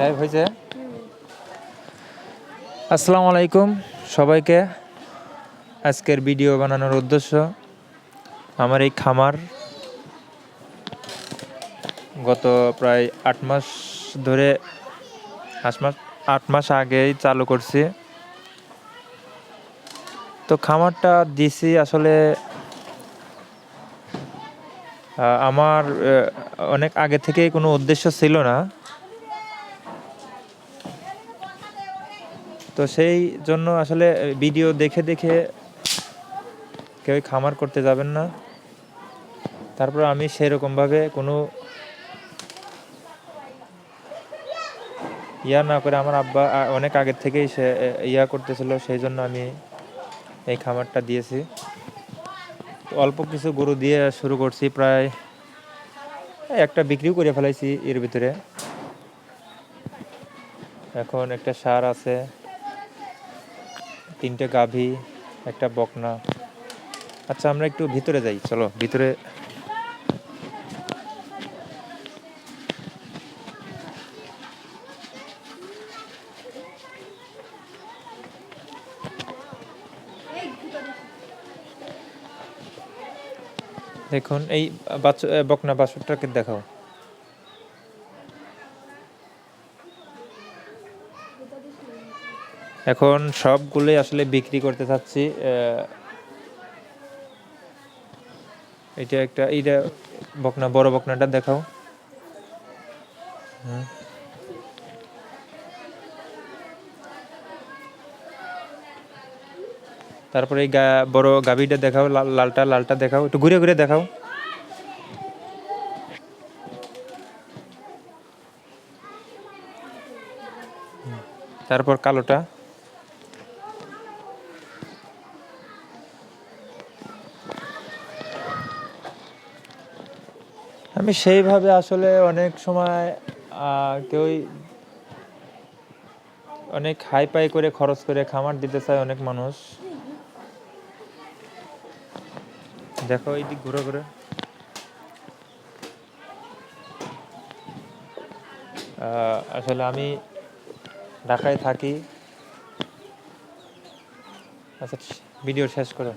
Live হয়েছে। আসসালামু আলাইকুম সবাইকে। আজকের ভিডিও বানানোর উদ্দেশ্য আমার এই খামার গত প্রায় 8 মাস ধরে 8 মাস আগেই চালু করছি। তো খামারটা দিছি আসলে আমার অনেক আগে থেকেই কোনো উদ্দেশ্য ছিল না। তো সেই জন্য আসলে ভিডিও দেখে দেখে কেউ খামার করতে যাবেন না। তারপর আমি সেরকমভাবে কোনো না করে আমার আব্বা অনেক আগের থেকেই সে করতেছিল, সেই জন্য আমি এই খামারটা দিয়েছি। তো অল্প কিছু গরু দিয়ে শুরু করছি, প্রায় একটা বিক্রিও করে ফেলাইছি এর ভিতরে। এখন একটা ষাঁড় আছে, 3টে গাভী, একটা বকনা। আচ্ছা আমরা একটু ভিতরে যাই, চলো ভিতরে। দেখুন এই বকনা বাছুরটাকে দেখাও। এখন সবগুলোই আসলে বিক্রি করতে চাচ্ছি। এইটা বকনা, বড় বকনাটা দেখাও। তারপরে এই বড় গাভীটা দেখাও, লালটা দেখাও, একটু ঘুরে ঘুরে দেখাও। তারপর কালোটা। আমি সেইভাবে আসলে অনেক সময় কেউই অনেক হাই পাই করে খরচ করে খামার দিতে চায় অনেক মানুষ। দেখো এই দিক ঘুরে ঘুরে। আসলে আমি ঢাকায় থাকি। আচ্ছা ভিডিও শেষ করো।